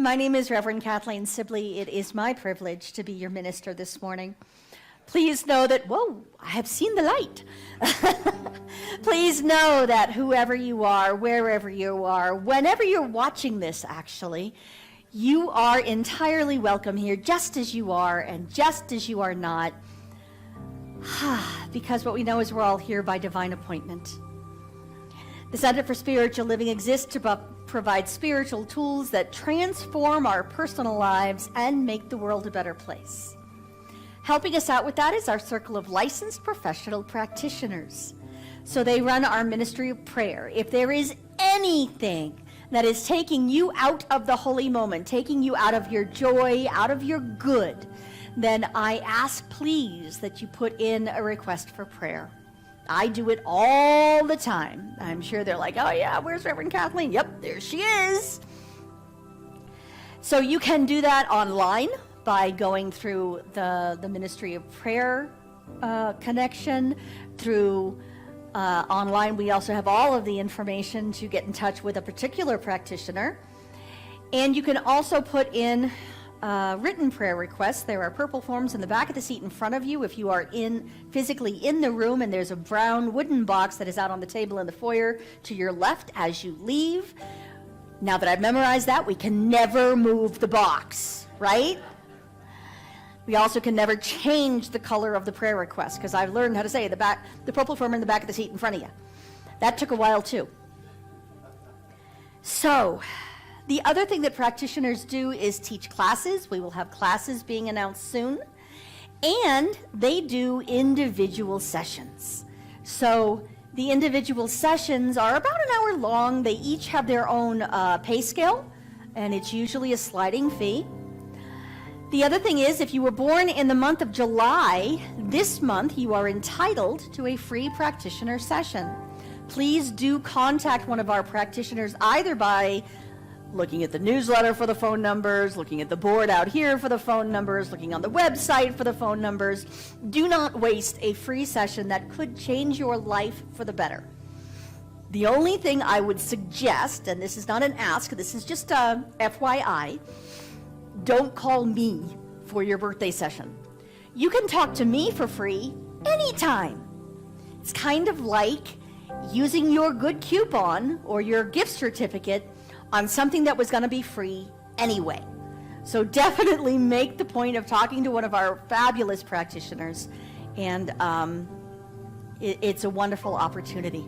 My name is Rev Kathleen Sibley. It is my privilege to be your minister this morning. Please know that, whoa, I have seen the light. Please know that whoever you are, wherever you are, whenever you're watching this actually, you are entirely welcome here just as you are and just as you are not. Because what we know is we're all here by divine appointment. The Center for Spiritual Living exists to provide spiritual tools that transform our personal lives and make the world a better place. Helping us out with that is our circle of licensed professional practitioners. So they run our ministry of prayer. If there is anything that is taking you out of the holy moment, taking you out of your joy, out of your good, then I ask please that you put in a request for prayer. I do it all the time. I'm sure they're like, oh yeah, where's Rev Kathleen? Yep, there she is. So you can do that online by going through the Ministry of Prayer connection, through online. We also have all of the information to get in touch with a particular practitioner. And you can also put in written prayer requests. There are purple forms in the back of the seat in front of you. If you are physically in the room, and there's a brown wooden box that is out on the table in the foyer to your left as you leave. Now that I've memorized that, we can never move the box, right? We also can never change the color of the prayer request, because I've learned how to say the purple form in the back of the seat in front of you. That took a while too. So, the other thing that practitioners do is teach classes. We will have classes being announced soon. And they do individual sessions. So the individual sessions are about an hour long. They each have their own pay scale, and it's usually a sliding fee. The other thing is, if you were born in the month of July, this month you are entitled to a free practitioner session. Please do contact one of our practitioners either by looking at the newsletter for the phone numbers, looking at the board out here for the phone numbers, looking on the website for the phone numbers. Do not waste a free session that could change your life for the better. The only thing I would suggest, and this is not an ask, this is just a FYI, don't call me for your birthday session. You can talk to me for free anytime. It's kind of like using your good coupon or your gift certificate on something that was going to be free anyway. So definitely make the point of talking to one of our fabulous practitioners, and it's a wonderful opportunity.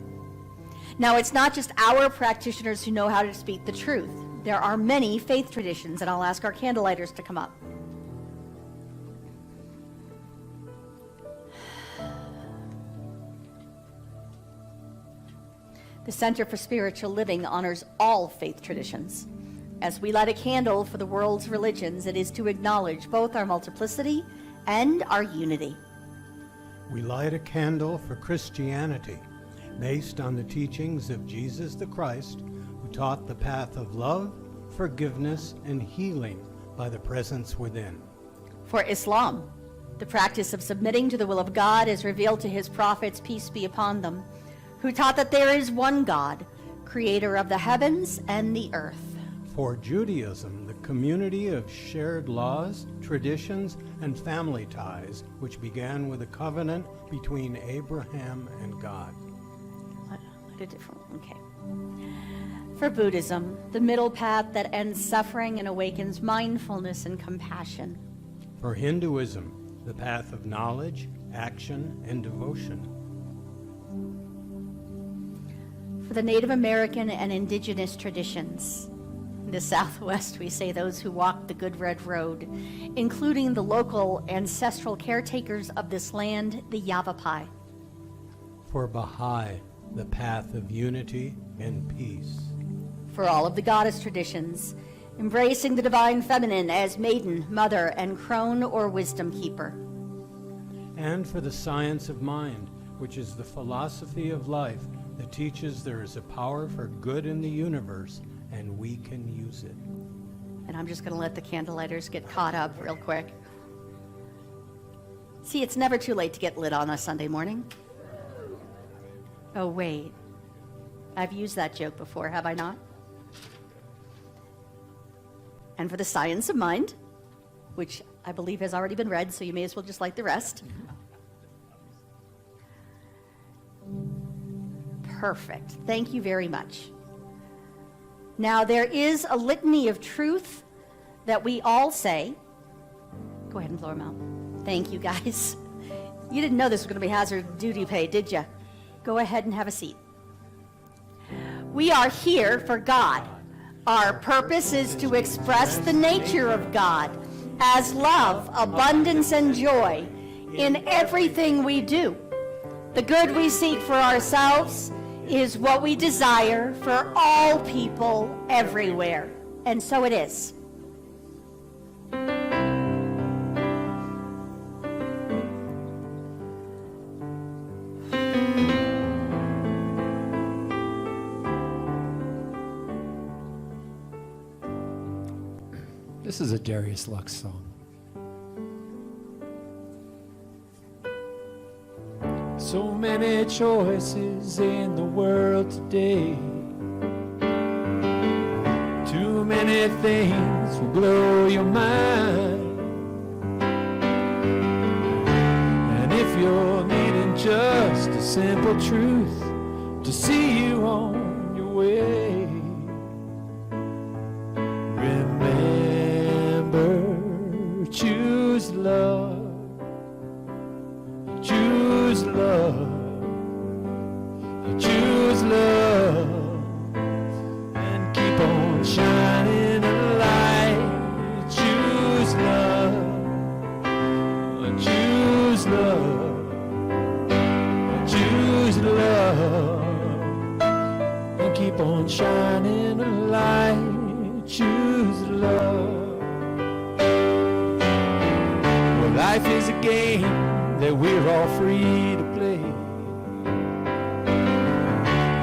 Now, it's not just our practitioners who know how to speak the truth. There are many faith traditions, and I'll ask our candlelighters to come up. The Center for Spiritual Living honors all faith traditions. As we light a candle for the world's religions, it is to acknowledge both our multiplicity and our unity. We light a candle for Christianity, based on the teachings of Jesus the Christ, who taught the path of love, forgiveness, and healing by the presence within. For Islam, the practice of submitting to the will of God as revealed to his prophets, peace be upon them, who taught that there is one God, creator of the heavens and the earth. For Judaism, the community of shared laws, traditions, and family ties, which began with a covenant between Abraham and God. A different one, okay. For Buddhism, the middle path that ends suffering and awakens mindfulness and compassion. For Hinduism, the path of knowledge, action, and devotion. For the Native American and indigenous traditions. In the Southwest, we say those who walk the good red road, including the local ancestral caretakers of this land, the Yavapai. For Baha'i, the path of unity and peace. For all of the goddess traditions, embracing the divine feminine as maiden, mother, and crone or wisdom keeper. And for the science of mind, which is the philosophy of life that teaches there is a power for good in the universe and we can use it. And I'm just going to let the candlelighters get caught up real quick. See, it's never too late to get lit on a Sunday morning. Oh, wait. I've used that joke before, have I not? and for the science of mind, which I believe has already been read, so you may as well just like the rest. Perfect. Thank you very much. Now, there is a litany of truth that we all say. Go ahead and blow them out. Thank you, guys. You didn't know this was going to be hazard duty pay, did you? Go ahead and have a seat. We are here for God. Our purpose is to express the nature of God as love, abundance, and joy in everything we do. The good we seek for ourselves is what we desire for all people everywhere. And so it is. This is a Darius Lux song. So many choices in the world today. Too many things will blow your mind. And if you're needing just a simple truth to see you on your way, choose love, choose love, choose love, and keep on shining a light. Choose love, choose love, choose love, and keep on shining a light. Choose love. Life is a game that we're all free to play.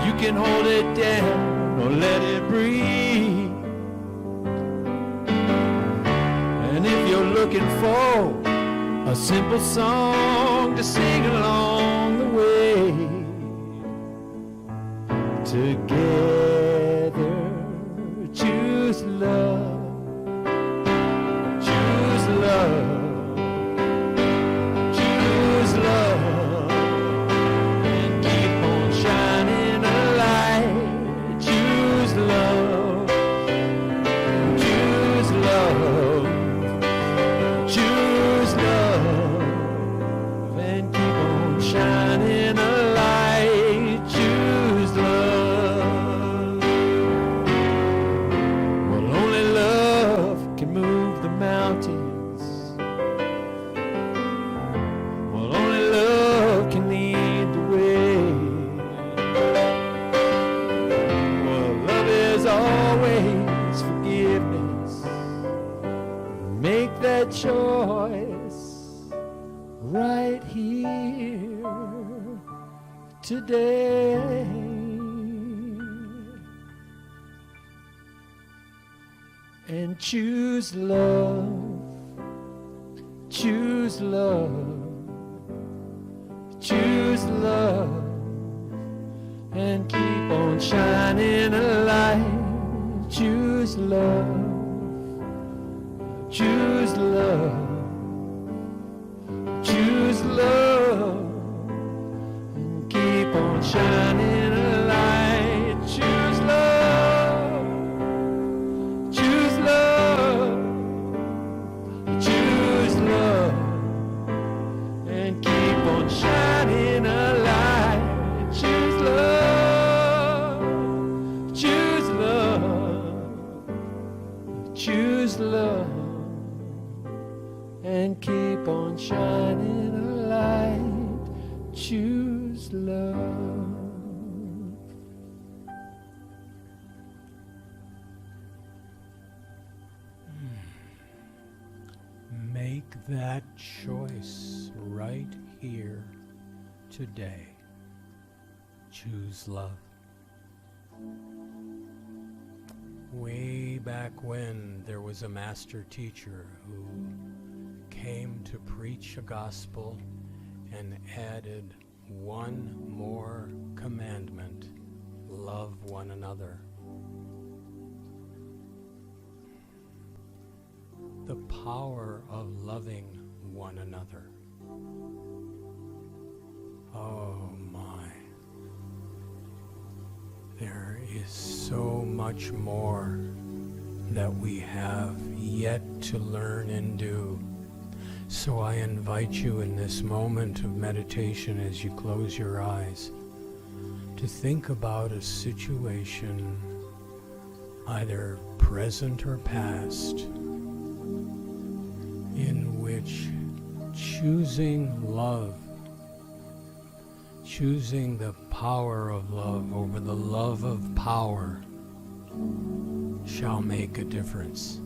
You can hold it down or let it breathe. And if you're looking for a simple song to sing along the way, together choose love, choose love. Choice right here today. And choose love, choose love, choose love, and keep on shining a light. Choose love, choose love, choose love, and keep on shining a light. Choose love, choose love, choose love, and keep on shining a light. Choose love, choose love, choose love, and keep on shining a light. Choose love. Make that choice right here today. Choose love. Way back when, there was a master teacher who came to preach a gospel and added one more commandment: love one another. power of loving one another. Oh my. There is so much more that we have yet to learn and do. So I invite you in this moment of meditation, as you close your eyes, to think about a situation, either present or past, in which choosing love, choosing the power of love over the love of power, shall make a difference.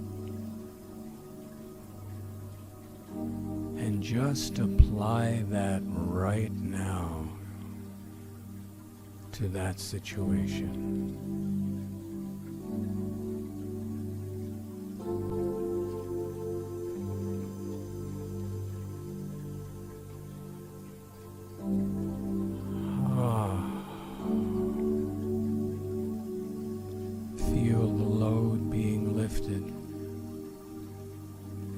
And just apply that right now to that situation. Feel the load being lifted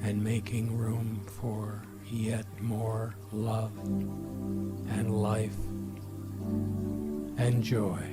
and making room for yet more love and life and joy.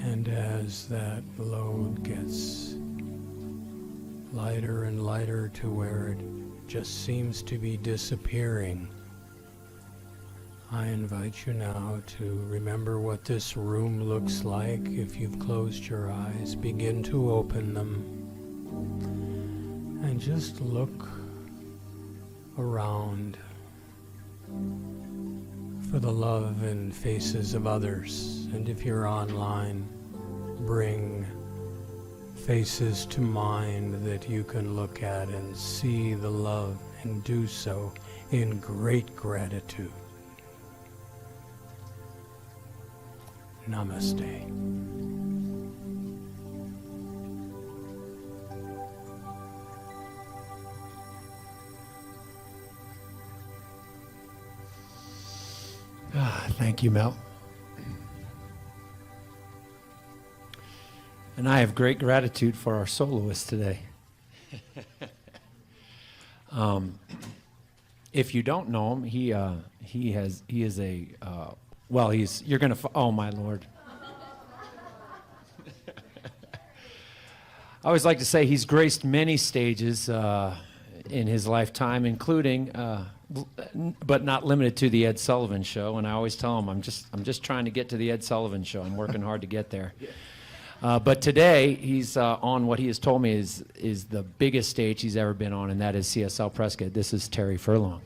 And as that load gets lighter and lighter to where it just seems to be disappearing, I invite you now to remember what this room looks like. If you've closed your eyes, begin to open them and just look around for the love in faces of others. And if you're online, bring faces to mind that you can look at and see the love, and do so in great gratitude. Namaste. Thank you, Mel. And I have great gratitude for our soloist today. If you don't know him, you're gonna. Oh my Lord! I always like to say he's graced many stages in his lifetime, including, but not limited to, the Ed Sullivan Show. And I always tell him, I'm just trying to get to the Ed Sullivan Show. I'm working hard to get there. But today, he's on what he has told me is the biggest stage he's ever been on, and that is CSL Prescott. This is Terry Furlong.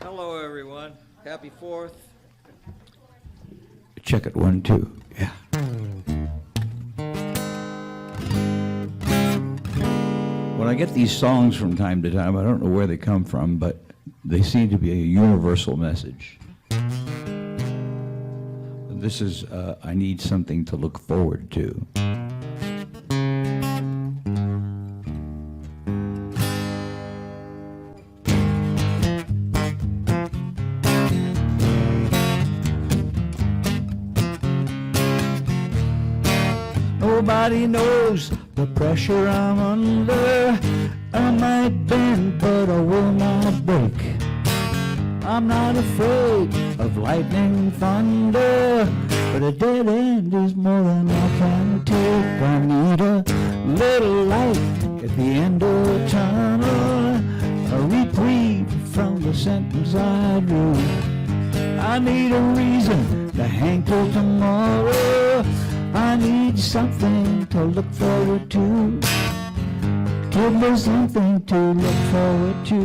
Hello, everyone. Happy 4th. Check it, 1, 2. Yeah. When I get these songs from time to time, I don't know where they come from, but they seem to be a universal message. This is, I need something to look forward to. Nobody knows the pressure I'm under. I might bend, but I will not break. I'm not afraid of lightning, thunder, but a dead end is more than I can take. I need a little light at the end of the tunnel, a reprieve from the sentence I drew. I need a reason to hang till tomorrow. I need something to look forward to. Give me something to look forward to.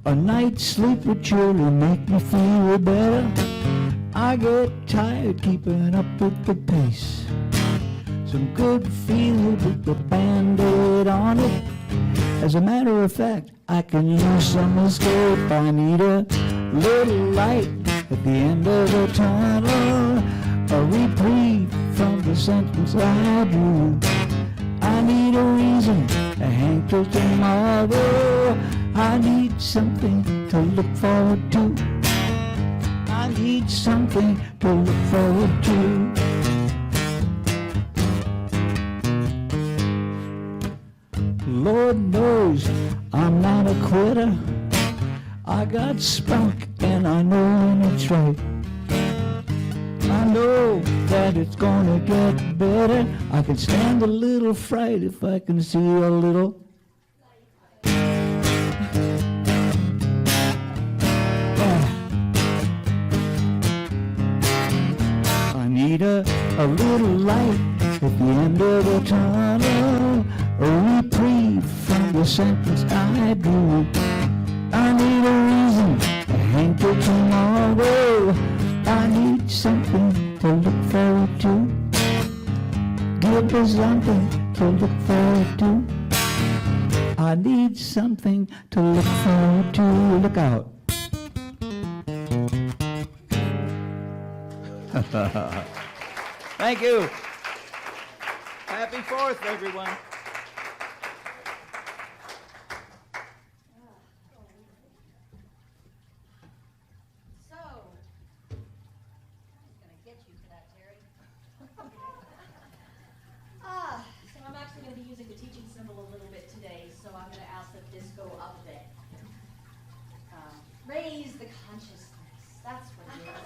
A night's sleep would surely make me feel better. I get tired keeping up with the pace. Some good feel with the Band-Aid on it. As a matter of fact, I can use some escape. I need a little light at the end of the tunnel, a reprieve from the sentence I drew. I need a reason to hang till tomorrow. I need something to look forward to. I need something to look forward to. Lord knows I'm not a quitter. I got spunk and I know when it's right. I know that it's gonna get better. I can stand a little fright if I can see a little. I need a little light at the end of the tunnel, a reprieve from the sentence I drew. I need a reason to hang till tomorrow. I need something to look forward to. Give me something to look forward to. I need something to look forward to. Look out. Thank you. Happy 4th, everyone. So, I'm going to get you for that, Terry. So I'm actually going to be using the teaching symbol a little bit today, so I'm going to ask that this go up a bit. Raise the consciousness. That's what it is.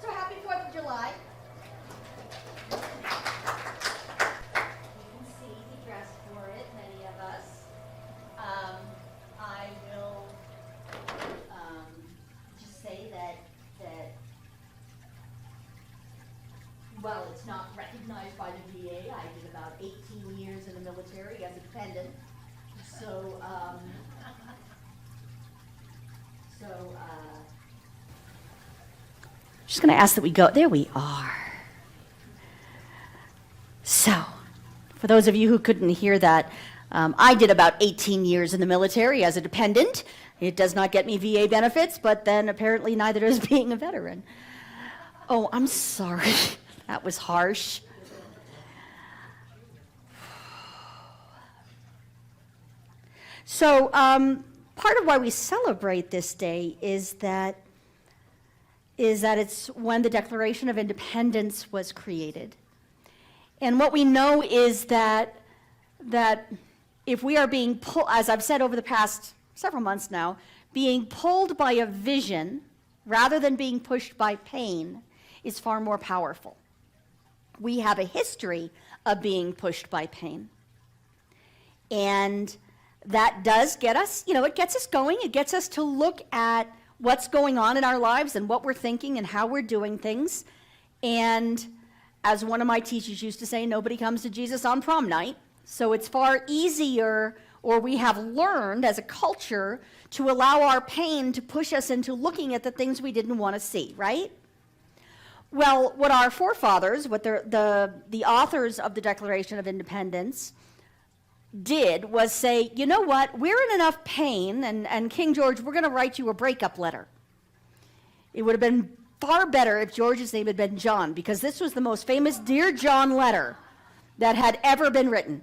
So happy 4th of July. You can see we dressed for it, many of us. I will just say that well, it's not recognized by the VA. I did about 18 years in the military as a dependent. So, just going to ask that we go. There we are. So, for those of you who couldn't hear that, I did about 18 years in the military as a dependent. It does not get me VA benefits, but then apparently neither does being a veteran. Oh, I'm sorry. That was harsh. So, part of why we celebrate this day is that it's when the Declaration of Independence was created. And what we know is that if we are being pulled, as I've said over the past several months now, being pulled by a vision rather than being pushed by pain is far more powerful. We have a history of being pushed by pain. And that does get us, it gets us going. It gets us to look at what's going on in our lives and what we're thinking and how we're doing things. And as one of my teachers used to say, nobody comes to Jesus on prom night. So it's far easier, or we have learned as a culture, to allow our pain to push us into looking at the things we didn't want to see, right? Well, what our forefathers, what the authors of the Declaration of Independence did was say, you know what, we're in enough pain, and King George, we're going to write you a breakup letter. It would have been far better if George's name had been John, because this was the most famous Dear John letter that had ever been written.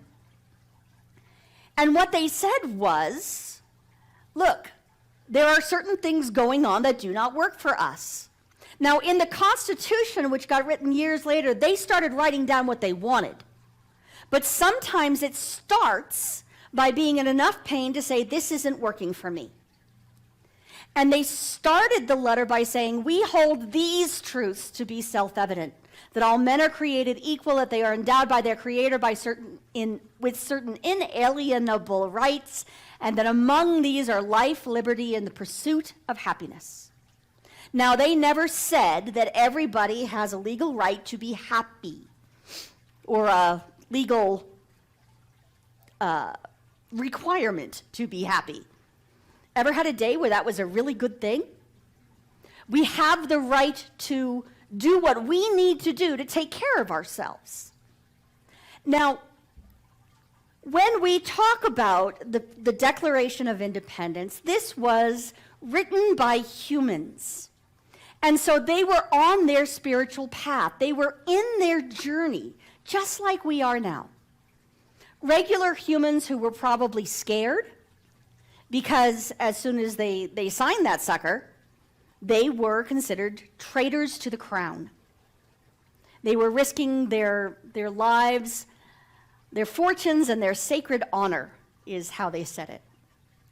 And what they said was, look, there are certain things going on that do not work for us. Now, in the Constitution, which got written years later, they started writing down what they wanted. But sometimes it starts by being in enough pain to say, this isn't working for me. And they started the letter by saying, we hold these truths to be self-evident, that all men are created equal, that they are endowed by their Creator with certain inalienable rights, and that among these are life, liberty, and the pursuit of happiness. Now, they never said that everybody has a legal right to be happy, or a legal requirement to be happy. Ever had a day where that was a really good thing? We have the right to do what we need to do to take care of ourselves. Now, when we talk about the Declaration of Independence, this was written by humans. And so they were on their spiritual path. They were in their journey, just like we are now. Regular humans who were probably scared, because as soon as they signed that sucker, they were considered traitors to the crown. They were risking their lives, their fortunes, and their sacred honor, is how they said it.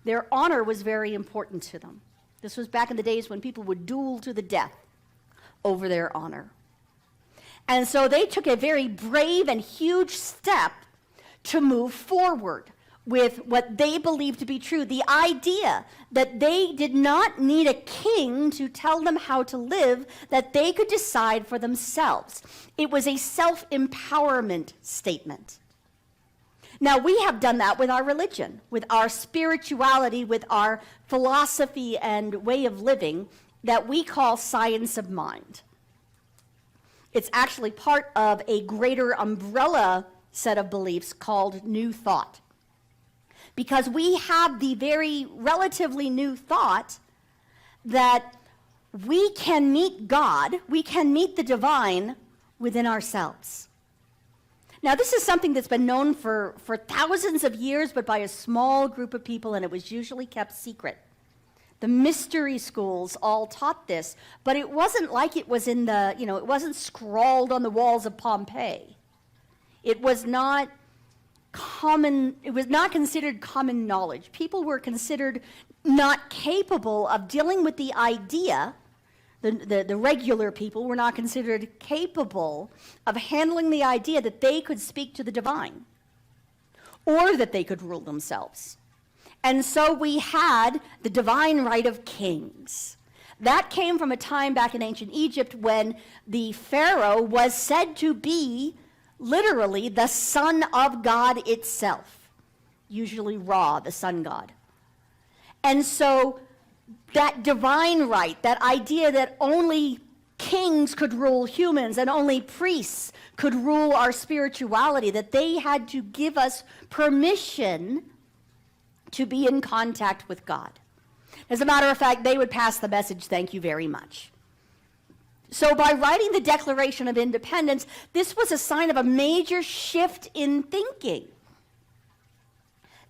Their honor was very important to them. This was back in the days when people would duel to the death over their honor. And so they took a very brave and huge step to move forward with what they believed to be true, the idea that they did not need a king to tell them how to live, that they could decide for themselves. It was a self-empowerment statement. Now, we have done that with our religion, with our spirituality, with our philosophy and way of living that we call science of mind. It's actually part of a greater umbrella set of beliefs called New Thought. Because we have the very relatively new thought that we can meet God, we can meet the divine within ourselves. Now, this is something that's been known for thousands of years, but by a small group of people, and it was usually kept secret. The mystery schools all taught this, but it wasn't like it was in the, it wasn't scrawled on the walls of Pompeii. It was not considered common knowledge. People were considered not capable of dealing with the idea. The regular people were not considered capable of handling the idea that they could speak to the divine or that they could rule themselves. And so we had the divine right of kings. That came from a time back in ancient Egypt when the Pharaoh was said to be literally the son of God itself, usually Ra, the sun god. And so that divine right, that idea that only kings could rule humans and only priests could rule our spirituality, that they had to give us permission to be in contact with God. As a matter of fact, they would pass the message, "Thank you very much." So by writing the Declaration of Independence, this was a sign of a major shift in thinking.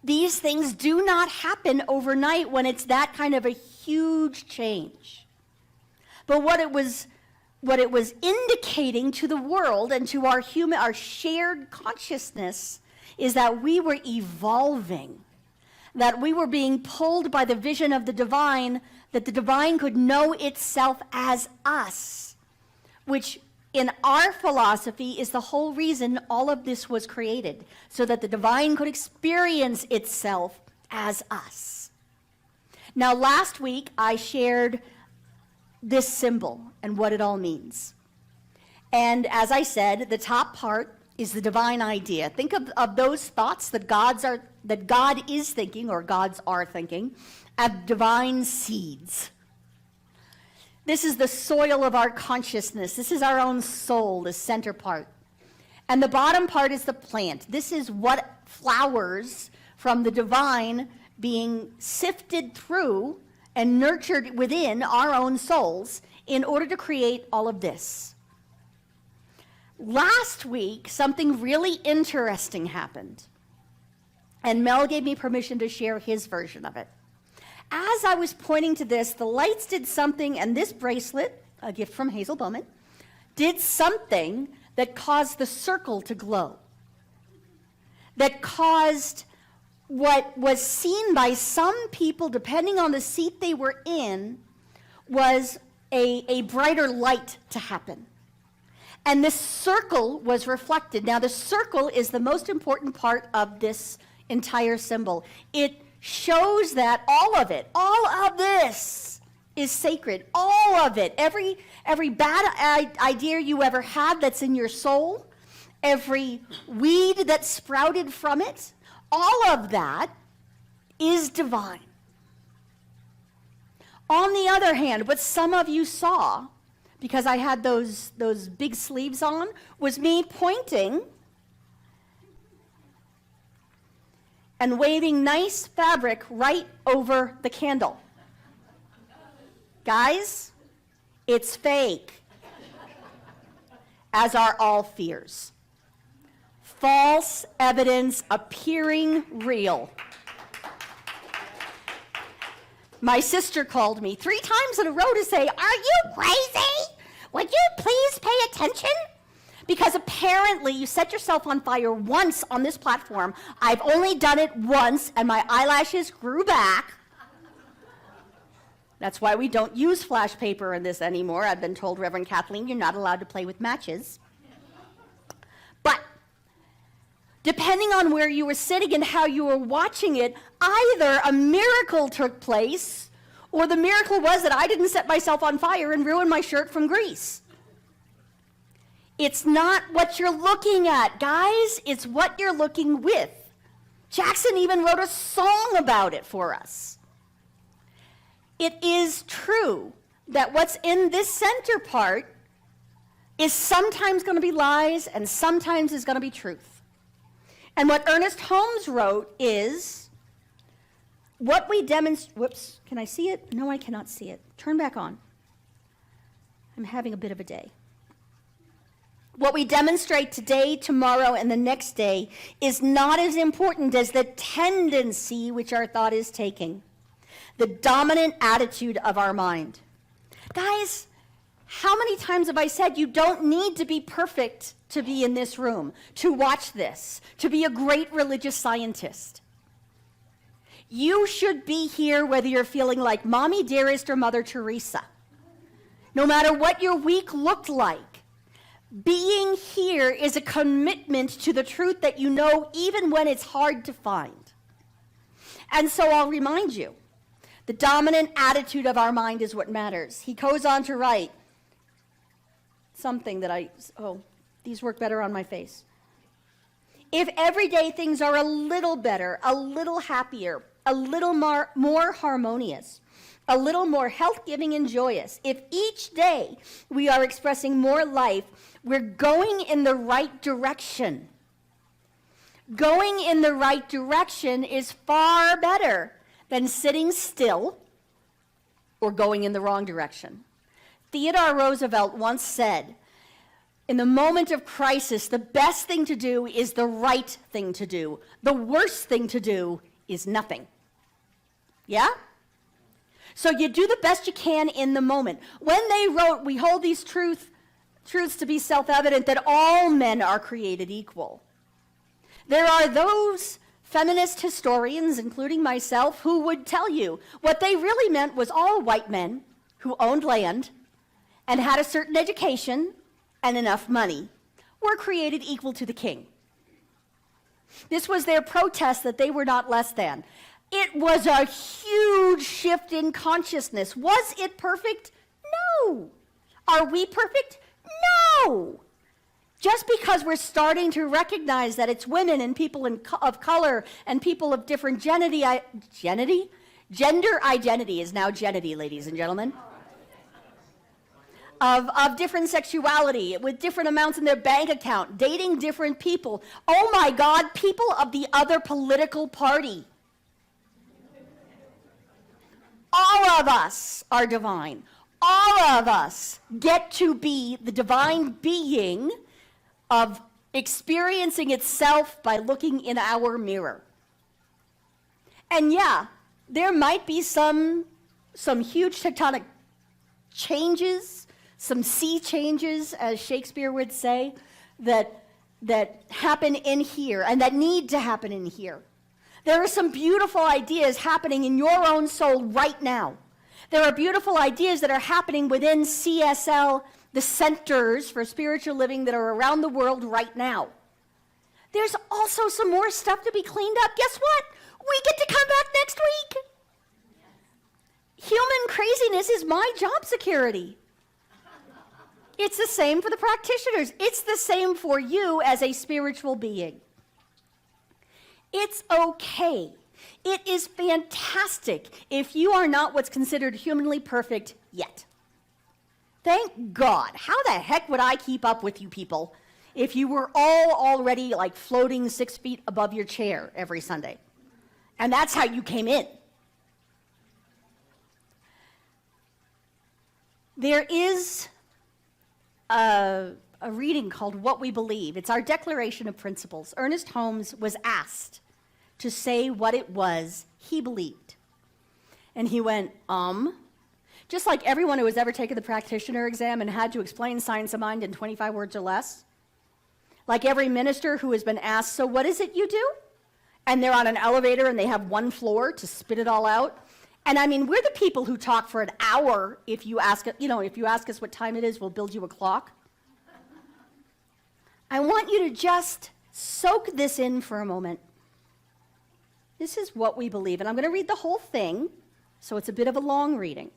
These things do not happen overnight when it's that kind of a huge change. But what it was indicating to the world and to our shared consciousness is that we were evolving, that we were being pulled by the vision of the divine, that the divine could know itself as us, which in our philosophy is the whole reason all of this was created, so that the divine could experience itself as us. Now, last week I shared this symbol and what it all means. And as I said, the top part is the divine idea. Think of those thoughts that God is thinking, or gods are thinking, as divine seeds. This is the soil of our consciousness. This is our own soul, the center part. And the bottom part is the plant. This is what flowers from the divine being sifted through and nurtured within our own souls in order to create all of this. Last week, something really interesting happened. And Mel gave me permission to share his version of it. As I was pointing to this, the lights did something, and this bracelet, a gift from Hazel Bowman, did something that caused the circle to glow, that caused what was seen by some people, depending on the seat they were in, was a brighter light to happen. And this circle was reflected. Now, the circle is the most important part of this entire symbol. It shows that all of this is sacred. All of it. Every bad idea you ever had that's in your soul, every weed that sprouted from it, all of that is divine. On the other hand, what some of you saw, because I had those big sleeves on, was me pointing and waving nice fabric right over the candle. Guys, it's fake, as are all fears. False evidence appearing real. My sister called me 3 times in a row to say, "Are you crazy? Would you please pay attention? Because apparently you set yourself on fire once on this platform. I've only done it once and my eyelashes grew back." That's why we don't use flash paper in this anymore. I've been told, Rev Kathleen, you're not allowed to play with matches. But depending on where you were sitting and how you were watching it, either a miracle took place, or the miracle was that I didn't set myself on fire and ruin my shirt from grease. It's not what you're looking at, guys. It's what you're looking with. Jackson even wrote a song about it for us. It is true that what's in this center part is sometimes going to be lies and sometimes is going to be truth. And what Ernest Holmes wrote is, what we demonstrate, whoops, can I see it? No, I cannot see it. Turn back on. I'm having a bit of a day. What we demonstrate today, tomorrow, and the next day is not as important as the tendency which our thought is taking, the dominant attitude of our mind. Guys, how many times have I said you don't need to be perfect to be in this room, to watch this, to be a great religious scientist? You should be here whether you're feeling like Mommy Dearest or Mother Teresa. No matter what your week looked like, being here is a commitment to the truth that you know even when it's hard to find. And so I'll remind you, the dominant attitude of our mind is what matters. He goes on to write something that these work better on my face. If everyday things are a little better, a little happier, a little more harmonious, a little more health-giving and joyous, if each day we are expressing more life, we're going in the right direction. Going in the right direction is far better than sitting still or going in the wrong direction. Theodore Roosevelt once said, in the moment of crisis, the best thing to do is the right thing to do. The worst thing to do is nothing. Yeah? So you do the best you can in the moment. When they wrote, we hold these truths to be self-evident that all men are created equal. There are those feminist historians, including myself, who would tell you what they really meant was all white men who owned land and had a certain education and enough money were created equal to the king. This was their protest that they were not less than. It was a huge shift in consciousness. Was it perfect? No. Are we perfect? No. Just because we're starting to recognize that it's women and people of color and people of different gender identity is now genity, ladies and gentlemen, of different sexuality, with different amounts in their bank account, dating different people. Oh my God, people of the other political party. All of us are divine. All of us get to be the divine being of experiencing itself by looking in our mirror. And yeah, there might be some huge tectonic changes, some sea changes, as Shakespeare would say, that happen in here and that need to happen in here. There are some beautiful ideas happening in your own soul right now. There are beautiful ideas that are happening within CSL, the centers for spiritual living that are around the world right now. There's also some more stuff to be cleaned up. Guess what? We get to come back next week. Human craziness is my job security. It's the same for the practitioners. It's the same for you as a spiritual being. It's okay. It is fantastic if you are not what's considered humanly perfect yet. Thank God. How the heck would I keep up with you people if you were all already like floating 6 feet above your chair every Sunday? And that's how you came in. There is a reading called What We Believe. It's our Declaration of Principles. Ernest Holmes was asked to say what it was he believed. And he went, just like everyone who has ever taken the practitioner exam and had to explain science of mind in 25 words or less. Like every minister who has been asked, so what is it you do? And they're on an elevator and they have one floor to spit it all out. And I mean, we're the people who talk for an hour. If you ask us what time it is, we'll build you a clock. I want you to just soak this in for a moment. This is what we believe. And I'm going to read the whole thing, so it's a bit of a long reading.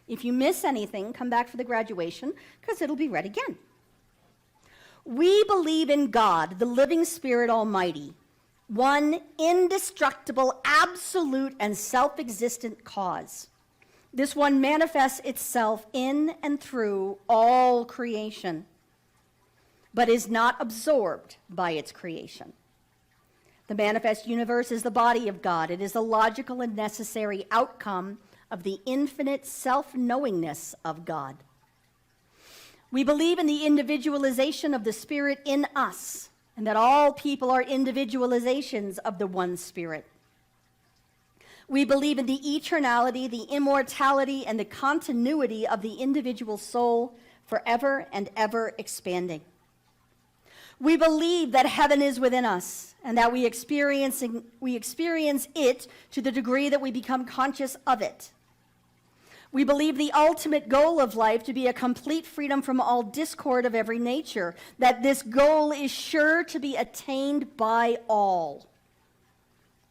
If you miss anything, come back for the graduation, because it'll be read again. We believe in God, the living Spirit Almighty, one indestructible, absolute, and self-existent cause. This one manifests itself in and through all creation, but is not absorbed by its creation. The manifest universe is the body of God. It is the logical and necessary outcome of the infinite self-knowingness of God. We believe in the individualization of the Spirit in us, and that all people are individualizations of the one Spirit. We believe in the eternality, the immortality, and the continuity of the individual soul forever and ever expanding. We believe that heaven is within us, and that we experience it to the degree that we become conscious of it. We believe the ultimate goal of life to be a complete freedom from all discord of every nature, that this goal is sure to be attained by all.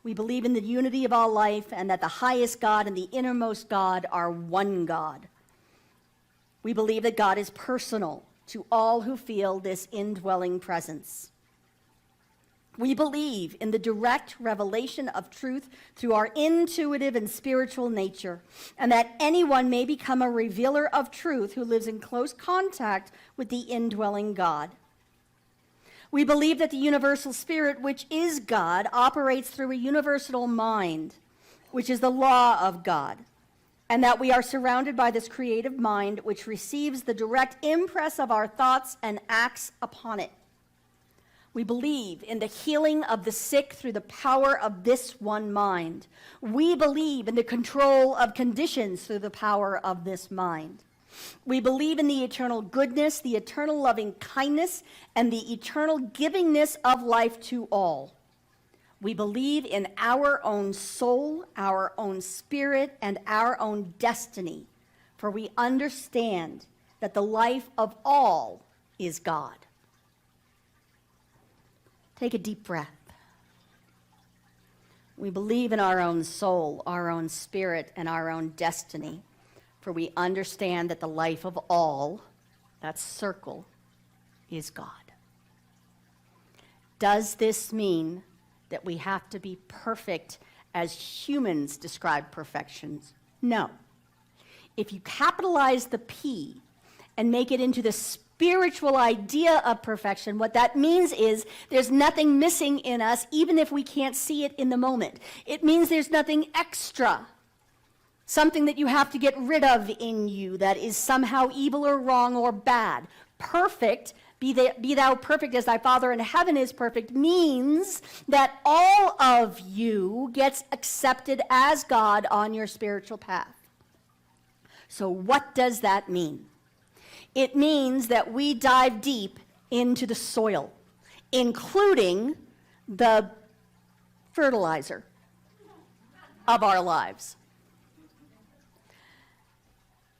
We believe in the unity of all life, and that the highest God and the innermost God are one God. We believe that God is personal to all who feel this indwelling presence. We believe in the direct revelation of truth through our intuitive and spiritual nature, and that anyone may become a revealer of truth who lives in close contact with the indwelling God. We believe that the universal spirit, which is God, operates through a universal mind, which is the law of God, and that we are surrounded by this creative mind, which receives the direct impress of our thoughts and acts upon it. We believe in the healing of the sick through the power of this one mind. We believe in the control of conditions through the power of this mind. We believe in the eternal goodness, the eternal loving kindness, and the eternal givingness of life to all. We believe in our own soul, our own spirit, and our own destiny, for we understand that the life of all is God. Take a deep breath. We believe in our own soul, our own spirit, and our own destiny, for we understand that the life of all, that circle, is God. Does this mean that we have to be perfect as humans describe perfections? No. If you capitalize the P and make it into the spiritual idea of perfection, what that means is there's nothing missing in us, even if we can't see it in the moment. It means there's nothing extra, something that you have to get rid of in you that is somehow evil or wrong or bad. Perfect, be thou perfect as thy Father in heaven is perfect, means that all of you gets accepted as God on your spiritual path. So what does that mean? It means that we dive deep into the soil, including the fertilizer of our lives.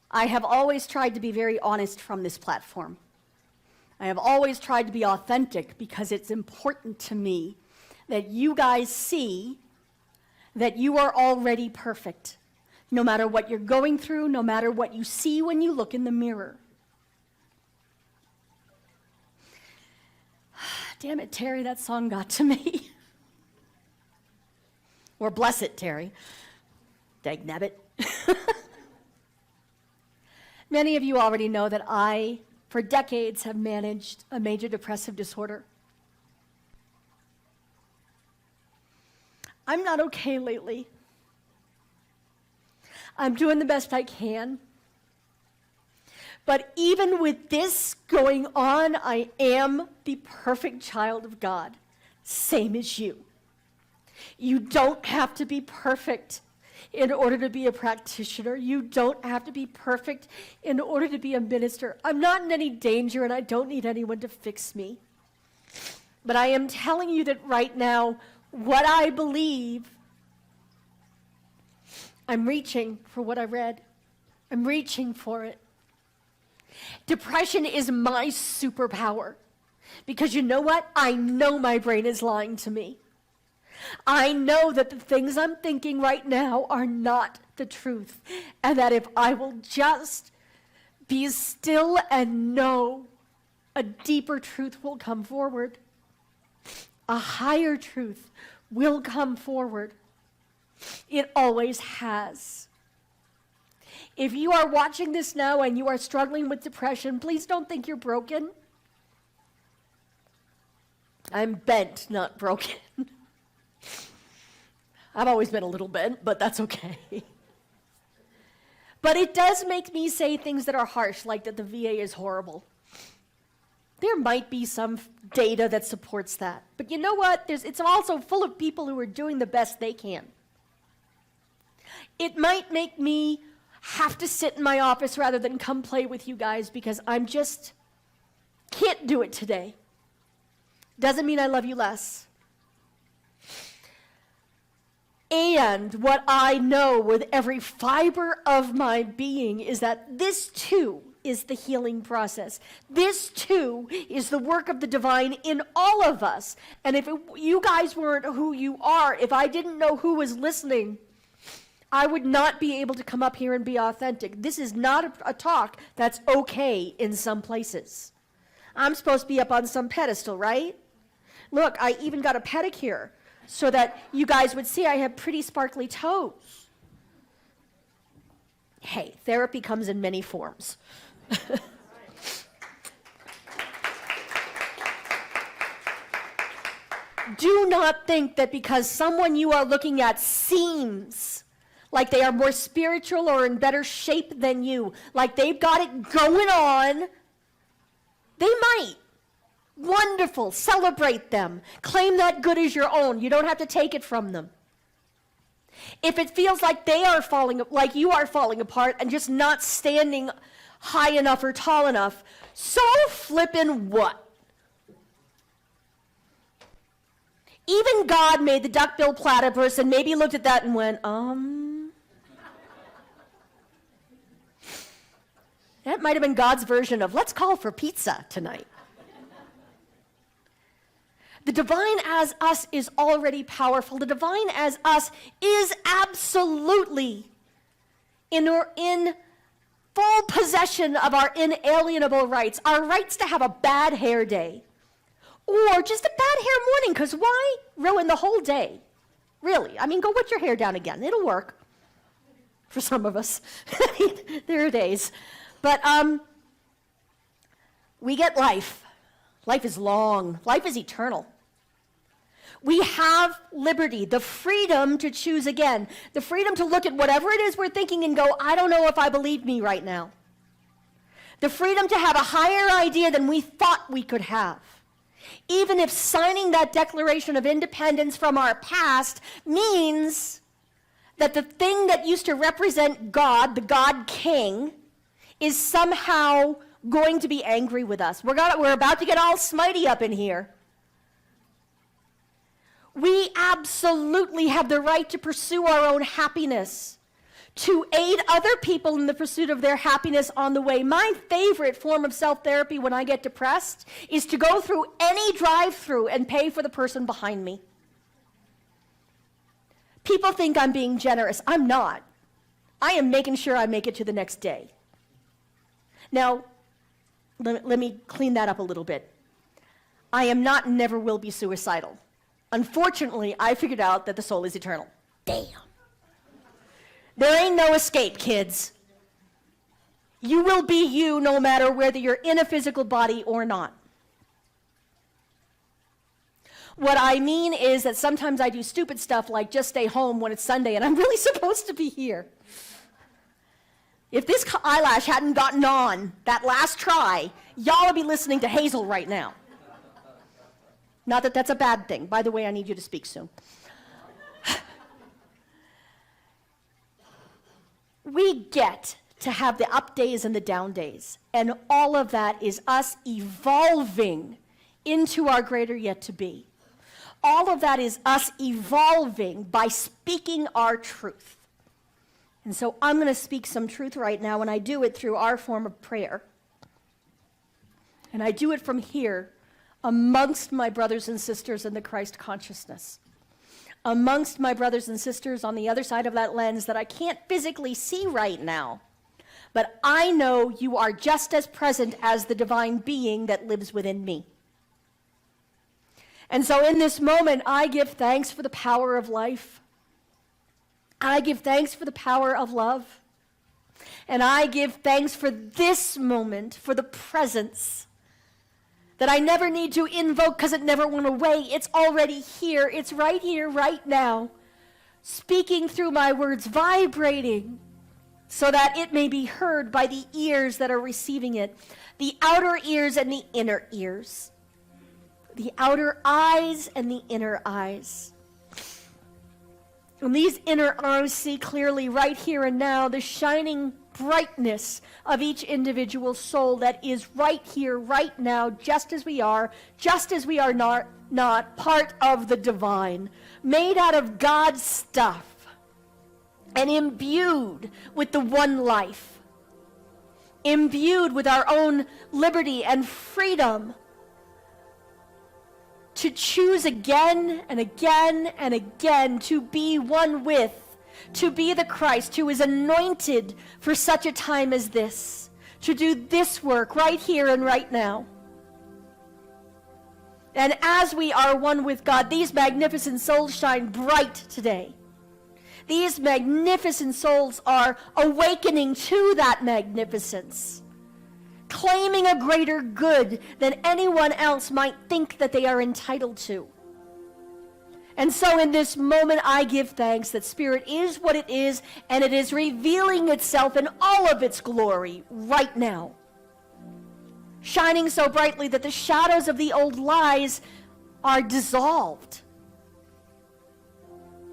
I have always tried to be very honest from this platform. I have always tried to be authentic because it's important to me that you guys see that you are already perfect, no matter what you're going through, no matter what you see when you look in the mirror. Damn it, Terry, that song got to me. Or bless it, Terry. Dagnabbit. Many of you already know that I, for decades, have managed a major depressive disorder. I'm not okay lately. I'm doing the best I can. But even with this going on, I am the perfect child of God, same as you. You don't have to be perfect in order to be a practitioner. You don't have to be perfect in order to be a minister. I'm not in any danger, and I don't need anyone to fix me. But I am telling you that right now, what I believe, I'm reaching for what I read. I'm reaching for it. Depression is my superpower. Because you know what? I know my brain is lying to me. I know that the things I'm thinking right now are not the truth. And that if I will just be still and know, a deeper truth will come forward. A higher truth will come forward. It always has. If you are watching this now and you are struggling with depression, please don't think you're broken. I'm bent, not broken. I've always been a little bent, but that's okay. But it does make me say things that are harsh, like that the VA is horrible. There might be some data that supports that. But you know what? It's also full of people who are doing the best they can. It might make me have to sit in my office rather than come play with you guys because I'm just can't do it today. Doesn't mean I love you less. And what I know with every fiber of my being is that this too is the healing process. This too is the work of the divine in all of us. And if you guys weren't who you are, if I didn't know who was listening, I would not be able to come up here and be authentic. This is not a talk that's okay in some places. I'm supposed to be up on some pedestal, right? Look, I even got a pedicure so that you guys would see I have pretty sparkly toes. Hey, therapy comes in many forms. Do not think that because someone you are looking at seems like they are more spiritual or in better shape than you, like they've got it going on, they might. Wonderful. Celebrate them. Claim that good as your own. You don't have to take it from them. If it feels like they are falling, like you are falling apart and just not standing high enough or tall enough, so flippin' what? Even God made the duck-billed platypus and maybe looked at that and went, That might have been God's version of, let's call for pizza tonight. The divine as us is already powerful. The divine as us is absolutely in full possession of our inalienable rights. Our rights to have a bad hair day. Or just a bad hair morning, because why ruin the whole day? Really, I mean, go wet your hair down again. It'll work for some of us. There are days. But we get life. Life is long. Life is eternal. We have liberty, the freedom to choose again, the freedom to look at whatever it is we're thinking and go, I don't know if I believe me right now. The freedom to have a higher idea than we thought we could have. Even if signing that Declaration of Independence from our past means that the thing that used to represent God, the God King, is somehow going to be angry with us. We're about to get all smitey up in here. We absolutely have the right to pursue our own happiness, to aid other people in the pursuit of their happiness on the way. My favorite form of self-therapy when I get depressed is to go through any drive-through and pay for the person behind me. People think I'm being generous. I'm not. I am making sure I make it to the next day. Now, let me clean that up a little bit. I am not and never will be suicidal. Unfortunately, I figured out that the soul is eternal. Damn. There ain't no escape, kids. You will be you no matter whether you're in a physical body or not. What I mean is that sometimes I do stupid stuff like just stay home when it's Sunday and I'm really supposed to be here. If this eyelash hadn't gotten on that last try, y'all would be listening to Hazel right now. Not that that's a bad thing. By the way, I need you to speak soon. We get to have the up days and the down days, and all of that is us evolving into our greater yet to be. All of that is us evolving by speaking our truth. And so I'm going to speak some truth right now, and I do it through our form of prayer. And I do it from here amongst my brothers and sisters in the Christ consciousness. Amongst my brothers and sisters on the other side of that lens that I can't physically see right now. But I know you are just as present as the divine being that lives within me. And so in this moment, I give thanks for the power of life. I give thanks for the power of love. And I give thanks for this moment, for the presence that I never need to invoke because it never went away. It's already here. It's right here, right now, speaking through my words, vibrating so that it may be heard by the ears that are receiving it, the outer ears and the inner ears, the outer eyes and the inner eyes. And these inner eyes see clearly right here and now the shining brightness of each individual soul that is right here, right now, just as we are not part of the divine, made out of God's stuff, and imbued with the one life, imbued with our own liberty and freedom to choose again and again and again to be one with, to be the Christ who is anointed for such a time as this, to do this work right here and right now. And as we are one with God, these magnificent souls shine bright today. These magnificent souls are awakening to that magnificence, claiming a greater good than anyone else might think that they are entitled to. And so in this moment, I give thanks that Spirit is what it is, and it is revealing itself in all of its glory right now, shining so brightly that the shadows of the old lies are dissolved,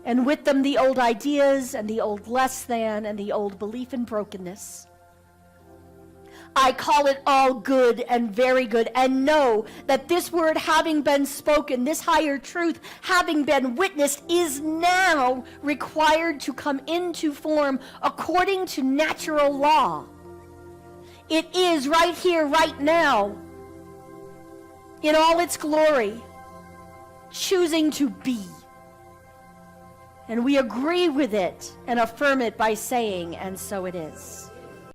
and with them the old ideas and the old less than and the old belief in brokenness. I call it all good and very good, and know that this word having been spoken, this higher truth having been witnessed, is now required to come into form according to natural law. It is right here, right now, in all its glory, choosing to be. And we agree with it and affirm it by saying, and so it is.